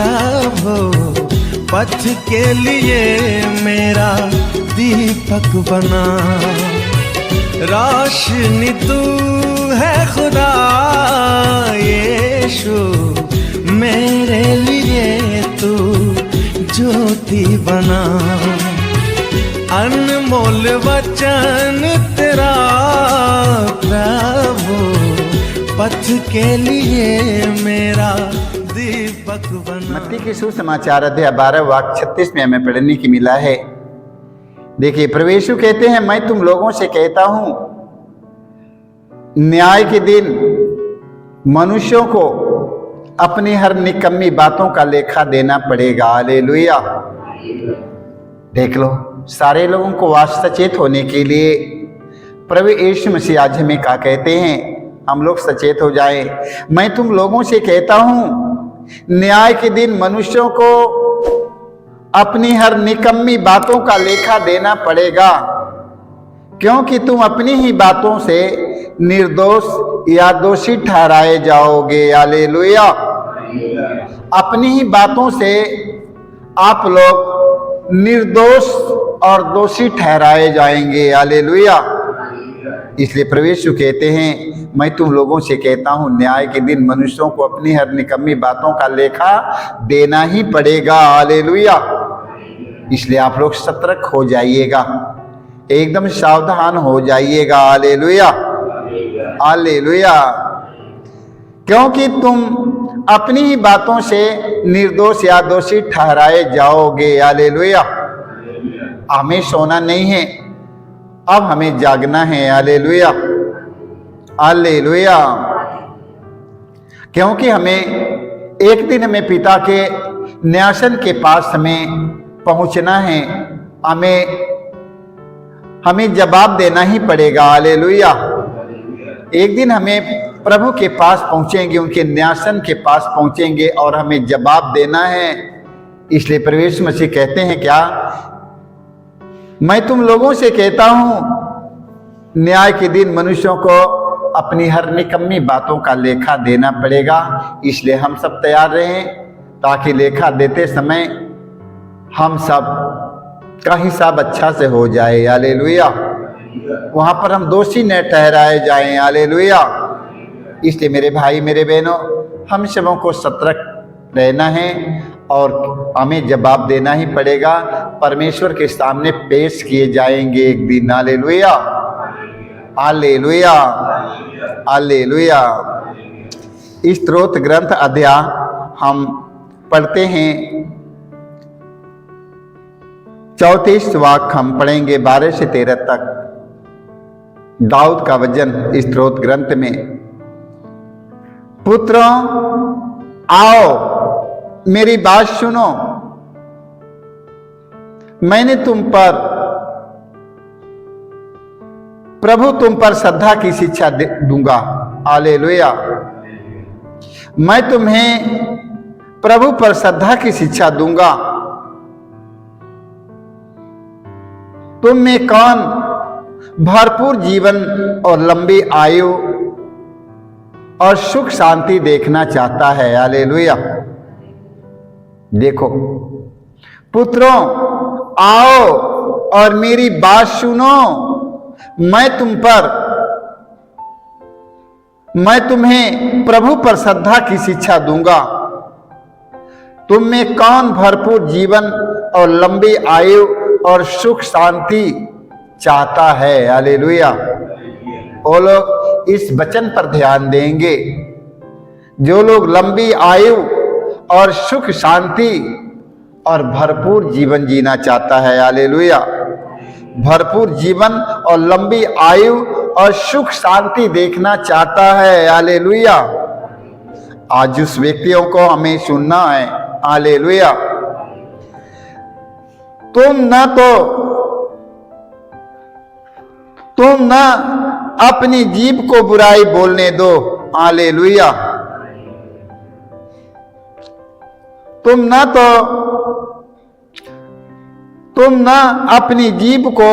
प्रभु पथ के लिए मेरा दीपक बना। रोशनी तू है खुदा यीशु, मेरे लिए तू ज्योति बना। अनमोल वचन तेरा प्रभु पथ के लिए मेरा दीपक बना। मत्ती के सुसमाचार अध्याय 12 वाक्य 36 में हमें पढ़ने की मिला है। देखिए, प्रभु यीशु कहते हैं, मैं तुम लोगों से कहता हूं, न्याय के दिन मनुष्यों को अपनी हर निकम्मी बातों का लेखा देना पड़ेगा। हालेलुया। देख लो, सारे लोगों को सचेत होने के लिए प्रभु यीशु मसीह आज हमें क्या कहते हैं, हम लोग सचेत हो जाएं। मैं तुम लोगों से कहता हूं, न्याय के दिन मनुष्यों को अपनी हर निकम्मी बातों का लेखा देना पड़ेगा, क्योंकि तुम अपनी ही बातों से निर्दोष या दोषी ठहराए जाओगे। हालेलुया। अपनी ही बातों से आप लोग निर्दोष और दोषी ठहराए जाएंगे। हालेलुया। इसलिए प्रभु यीशु कहते हैं, मैं तुम लोगों से कहता हूं, न्याय के दिन मनुष्यों को अपनी हर निकम्मी बातों का लेखा देना ही पड़ेगा। हालेलुया। इसलिए आप लोग सतर्क हो जाइएगा, एकदम सावधान हो जाइएगा। Hallelujah, hallelujah. क्योंकि तुम अपनी ही बातों से निर्दोष या दोषी ठहराए जाओगे। हालेलुया। हमें सोना नहीं है, अब हमें जागना है। Hallelujah, hallelujah. क्योंकि एक दिन हमें पिता के न्यासन के पास हमें पहुंचना है, हमें जवाब देना ही पड़ेगा। हालेलुया। एक दिन हमें प्रभु के पास पहुंचेंगे, उनके न्यासन के पास पहुंचेंगे और हमें जवाब देना है। इसलिए प्रभु यीशु मसीह कहते हैं, क्या मैं तुम लोगों से कहता हूं, न्याय के दिन मनुष्यों को अपनी हर निकम्मी बातों का लेखा देना पड़ेगा। इसलिए हम सब तैयार रहें, ताकि लेखा देते समय हम सब का हिसाब अच्छा से हो जाए। हालेलुया। वहां पर हम दोषी न ठहराए जाएं। हालेलुया। इसलिए मेरे भाई, मेरे बहनों, हम सबों को सतर्क रहना है और हमें जवाब देना ही पड़ेगा। परमेश्वर के सामने पेश किए जाएंगे एक दिन। Hallelujah, hallelujah, hallelujah. इस स्तोत्र ग्रंथ अध्याय हम पढ़ते हैं, 34 वाक्य हम पढ़ेंगे 12 से 13 तक। दाऊद का वचन इस स्तोत्र ग्रंथ में, पुत्रों आओ मेरी बात सुनो, मैंने प्रभु तुम पर श्रद्धा की शिक्षा दूंगा। हालेलुया। मैं तुम्हें प्रभु पर श्रद्धा की शिक्षा दूंगा। तुम में कौन भरपूर जीवन और लंबी आयु और सुख शांति देखना चाहता है। हालेलुया। देखो, पुत्रों आओ और मेरी बात सुनो, मैं तुम्हें प्रभु पर श्रद्धा की शिक्षा दूंगा। तुम में कौन भरपूर जीवन और लंबी आयु और सुख शांति चाहता है। हालेलुया। वो लोग इस वचन पर ध्यान देंगे, जो लोग लंबी आयु और सुख शांति और भरपूर जीवन जीना चाहता है। हालेलुया। भरपूर जीवन और लंबी आयु और सुख शांति देखना चाहता है। हालेलुया। आज उस व्यक्तियों को हमें सुनना है। हालेलुया। तुम ना अपनी जीभ को बुराई बोलने दो। हालेलुया। तुम ना अपनी जीभ को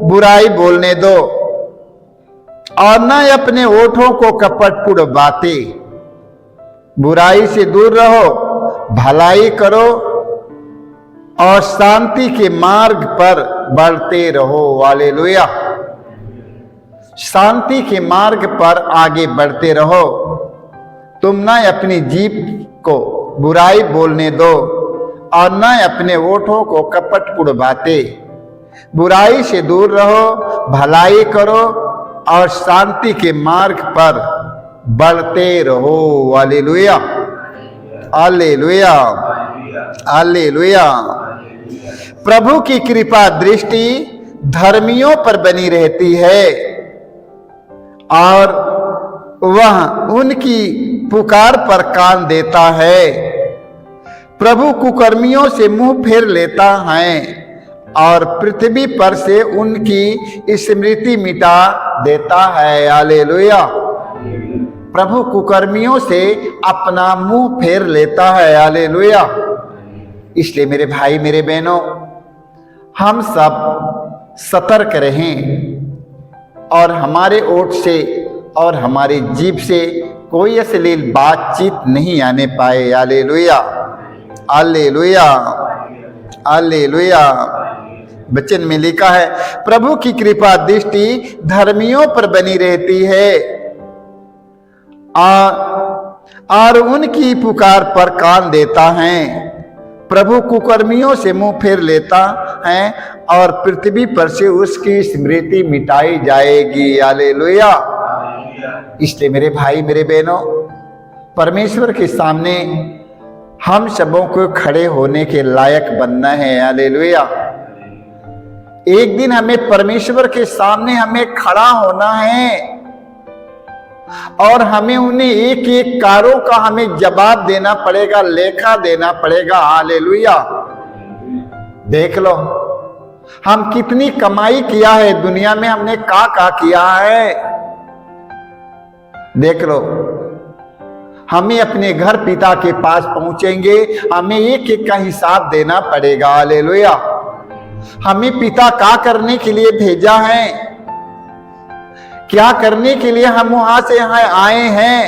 बुराई बोलने दो और न अपने होठों को कपटपूर्ण बातें। बुराई से दूर रहो भलाई करो और शांति के मार्ग पर बढ़ते रहो। हालेलुया। शांति के मार्ग पर आगे बढ़ते रहो। तुम ना अपनी जीभ को बुराई बोलने दो और न अपने ओठों को कपटपूर्ण बातें। बुराई से दूर रहो, भलाई करो और शांति के मार्ग पर बढ़ते रहो। Hallelujah, hallelujah, hallelujah. प्रभु की कृपा दृष्टि धर्मियों पर बनी रहती है और वह उनकी पुकार पर कान देता है। प्रभु कुकर्मियों से मुंह फेर लेता है और पृथ्वी पर से उनकी स्मृति मिटा देता है। हालेलुया। प्रभु कुकर्मियों से अपना मुंह फेर लेता है। हालेलुया। इसलिए मेरे भाई मेरे बहनों, हम सब सतर्क रहें और हमारे ओठ से और हमारी जीभ से कोई अश्लील बातचीत नहीं आने पाए। Hallelujah, hallelujah, hallelujah. वचन में लिखा है, प्रभु की कृपा दृष्टि धर्मियों पर बनी रहती है और उनकी पुकार पर कान देता है। प्रभु कुकर्मियों से मुंह फेर लेता है और पृथ्वी पर से उसकी स्मृति मिटाई जाएगी। हालेलुया। इसलिए मेरे भाई मेरे बहनों, परमेश्वर के सामने हम सबों को खड़े होने के लायक बनना है। हालेलुया। एक दिन हमें परमेश्वर के सामने हमें खड़ा होना है और हमें उन्हें एक एक कारों का हमें जवाब देना पड़ेगा, लेखा देना पड़ेगा। हालेलुया। देख लो, हम कितनी कमाई किया है दुनिया में, हमने का किया है। देख लो, हमें अपने घर पिता के पास पहुंचेंगे, हमें एक एक का हिसाब देना पड़ेगा। हालेलुया। हमें पिता का करने के लिए भेजा है, क्या करने के लिए हम वहां से यहाँ आए हैं,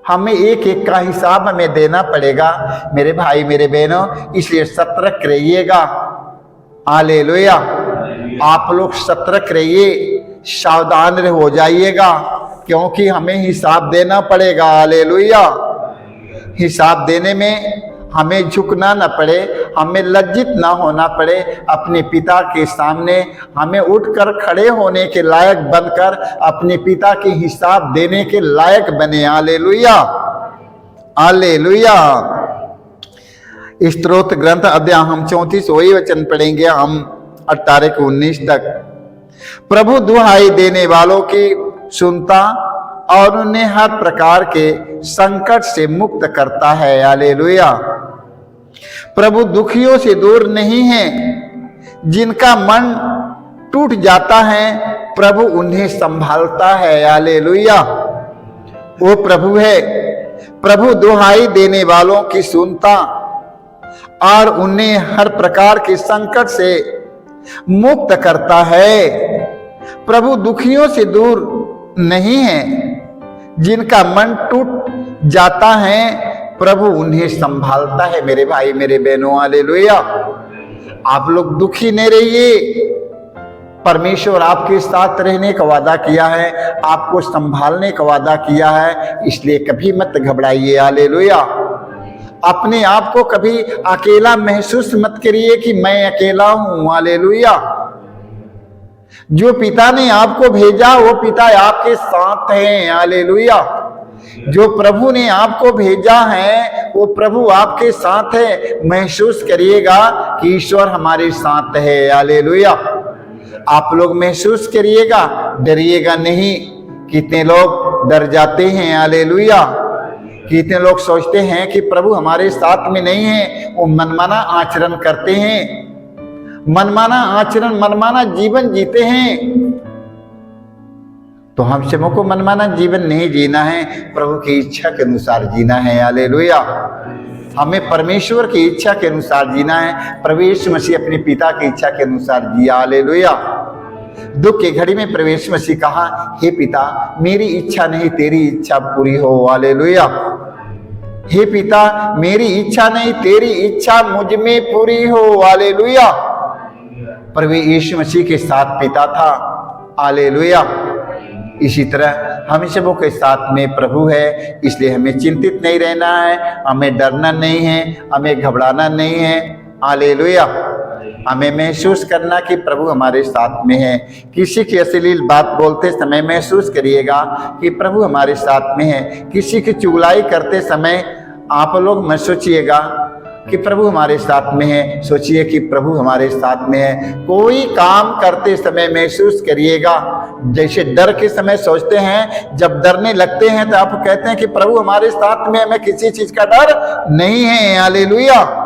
हमें एक एक का हिसाब हमें देना पड़ेगा। मेरे भाई मेरे बहनों, इसलिए सतर्क रहिएगा। हालेलुया। आप लोग सतर्क रहिए, सावधान हो जाइएगा, क्योंकि हमें हिसाब देना पड़ेगा। हालेलुया। हिसाब देने में हमें झुकना न पड़े, हमें लज्जित ना होना पड़े। अपने पिता के सामने हमें उठकर खड़े होने के लायक बनकर अपने पिता के हिसाब देने के लायक बने। Hallelujah, hallelujah. स्तोत्र ग्रंथ अध्याय हम 34 वही वचन पढ़ेंगे हम 18 से 19 तक। प्रभु दुहाई देने वालों की सुनता और उन्हें हर प्रकार के संकट से मुक्त करता है। हालेलुया। प्रभु दुखियों से दूर नहीं है, जिनका मन टूट जाता है प्रभु उन्हें संभालता है। हालेलुया। वो प्रभु है। प्रभु दुहाई देने वालों की सुनता और उन्हें हर प्रकार के संकट से मुक्त करता है। प्रभु दुखियों से दूर नहीं है, जिनका मन टूट जाता है प्रभु उन्हें संभालता है। मेरे भाई मेरे बहनों, हालेलुया। आप लोग दुखी नहीं रहिए, परमेश्वर आपके साथ रहने का वादा किया है, आपको संभालने का वादा किया है, इसलिए कभी मत घबराइए। हालेलुया। अपने आप को कभी अकेला महसूस मत करिए कि मैं अकेला हूं। हालेलुया। जो पिता ने आपको भेजा वो पिता आपके साथ हैं। हालेलुया। जो प्रभु ने आपको भेजा है वो प्रभु आपके साथ है। महसूस करिएगा कि ईश्वर हमारे साथ है। हालेलुया। आप लोग महसूस करिएगा, डरिएगा नहीं। कितने लोग डर जाते हैं। हालेलुया। कितने लोग सोचते हैं कि प्रभु हमारे साथ में नहीं है, वो मनमाना आचरण करते हैं, मनमाना आचरण मनमाना जीवन जीते हैं। तो हम सबों को मनमाना जीवन नहीं जीना है, प्रभु की इच्छा के अनुसार जीना है। हालेलुया। हमें परमेश्वर की इच्छा के अनुसार जीना है। प्रभु यीशु मसीह अपने पिता की इच्छा के अनुसार जिया। हालेलुया। दुख की घड़ी में प्रभु यीशु मसीह कहा, हे पिता मेरी इच्छा नहीं तेरी इच्छा पूरी हो। हालेलुया। हे पिता, मेरी इच्छा नहीं तेरी इच्छा मुझ में पूरी हो। हालेलुया। प्रभु यीशु मसीह के साथ पिता था। हालेलुया। इसी तरह हम सबों के साथ में प्रभु है, इसलिए हमें चिंतित नहीं रहना है, हमें डरना नहीं है, हमें घबराना नहीं है। हालेलुया। हमें महसूस करना कि प्रभु हमारे साथ में है। किसी की अश्लील बात बोलते समय महसूस करिएगा कि प्रभु हमारे साथ में है। किसी की चुगलाई करते समय आप लोग मत सोचिएगा कि प्रभु हमारे साथ में है, सोचिए कि प्रभु हमारे साथ में है। कोई काम करते समय महसूस करिएगा, जैसे डर के समय सोचते हैं, जब डरने लगते हैं तो आप कहते हैं कि प्रभु हमारे साथ में, हमें किसी चीज का डर नहीं है। हालेलुया।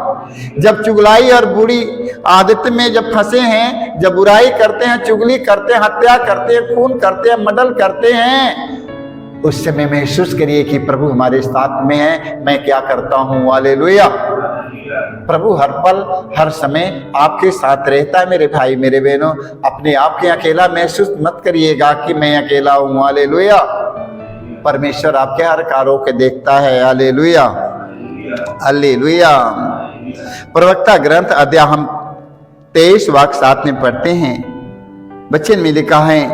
जब चुगलाई और बुरी आदत में जब फंसे हैं, जब बुराई करते हैं, चुगली करते हैं, हत्या करते हैं, खून करते हैं, मर्डर करते हैं, उस समय महसूस करिए कि प्रभु हमारे साथ में है। मैं क्या करता हूँ। हालेलुया। प्रभु हर पल हर समय आपके साथ रहता है। मेरे भाई मेरे बहनों, अपने आप के अकेला महसूस मत करिएगा कि मैं अकेला हूँ। हालेलुया। परमेश्वर आपके हर कार्यों को देखता है। हालेलुया। हालेलुया। प्रवक्ता ग्रंथ अध्याय हम 23 वाक्य साथ में पढ़ते हैं। वचन में लिखा है,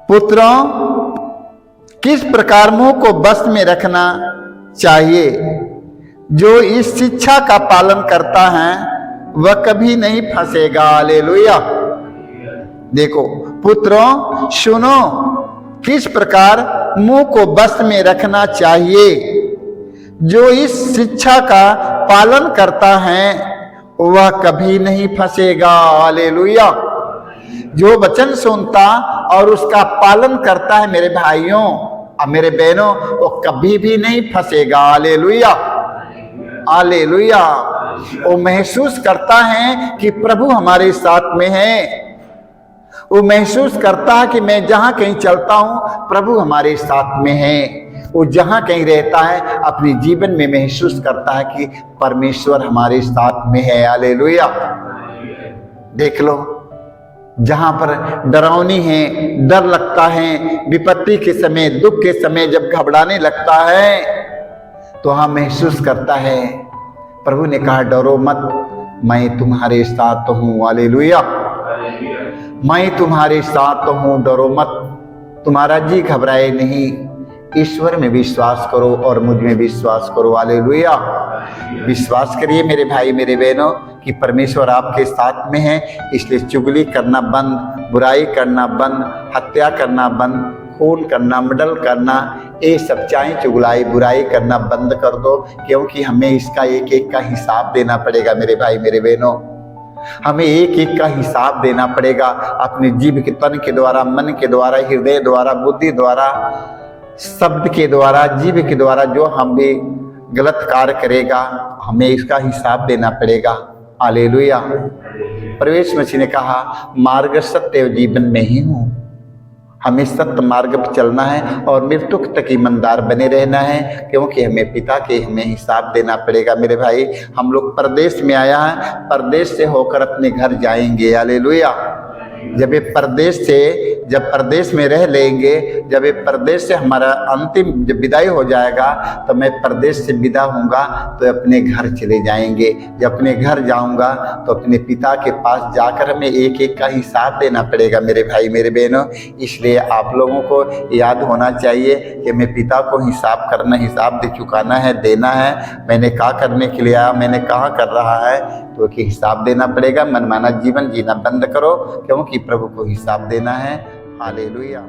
पुत्रों, किस प्रकार मुंह को बस में रखना चाहिए। जो इस शिक्षा का पालन करता है वह कभी नहीं फंसेगा। हालेलुया। देखो पुत्रों, सुनो, किस प्रकार मुंह को बस में रखना चाहिए। जो इस शिक्षा का पालन करता है वह कभी नहीं फंसेगा। हालेलुया। जो वचन सुनता और उसका पालन करता है मेरे भाइयों और मेरे बहनों, वो कभी भी नहीं फंसेगा। हालेलुया। हालेलुया। वो महसूस करता है कि प्रभु हमारे साथ में है। वो महसूस करता है कि मैं जहां कहीं चलता हूं प्रभु हमारे साथ में है। वो जहां कहीं रहता है अपने जीवन में महसूस करता है कि परमेश्वर हमारे साथ में है। हालेलुया। देख लो, जहां पर डरावनी है, डर लगता है, विपत्ति के समय, दुख के समय जब घबराने लगता है तो हाँ महसूस करता है। प्रभु ने कहा, डरो मत, मैं तुम्हारे साथ हूँ। हालेलुया। मैं तुम्हारे साथ हूँ, डरो मत, तुम्हारा जी घबराए नहीं। ईश्वर में विश्वास करो और मुझ में विश्वास करो। हालेलुया। विश्वास करिए मेरे भाई मेरे बहनों कि परमेश्वर आपके साथ में है। इसलिए चुगली करना बंद, बुराई करना बंद, हत्या करना बंद, खून करना, मर्डर करना, ये सब चाहे चुगलाई बुराई करना बंद कर दो, क्योंकि हमें इसका एक एक का हिसाब देना पड़ेगा। मेरे भाई मेरे बहनों, हमें एक एक का हिसाब देना पड़ेगा। अपने जीव के तन के द्वारा, मन के द्वारा, हृदय द्वारा, बुद्धि द्वारा, शब्द के द्वारा, जीव के द्वारा जो हम भी गलत कार्य करेगा हमें इसका हिसाब देना पड़ेगा। हालेलुया। प्रवेश मसीह ने कहा, मार्ग सत्य जीवन में ही हूँ। हमें सत्य मार्ग पर चलना है और मृत्यु तक ईमानदार बने रहना है, क्योंकि हमें पिता के हमें हिसाब देना पड़ेगा। मेरे भाई, हम लोग परदेश में आया है, परदेश से होकर अपने घर जाएंगे। हालेलुया। जब ये परदेश में रह लेंगे, जब ये परदेश से हमारा अंतिम जब विदाई हो जाएगा तो मैं परदेश से विदा होऊंगा तो अपने घर चले जाएंगे। जब अपने घर जाऊंगा तो अपने पिता के पास जाकर हमें एक एक का हिसाब देना पड़ेगा। मेरे भाई मेरे बहनों, इसलिए आप लोगों को याद होना चाहिए कि मैं पिता को हिसाब करना, हिसाब दे चुकाना है, देना है। मैंने क्या करने के लिए आया, मैंने कहाँ कर रहा है, तो कि हिसाब देना पड़ेगा। मनमाना जीवन जीना बंद करो, क्योंकि प्रभु को हिसाब देना है। हालेलुया।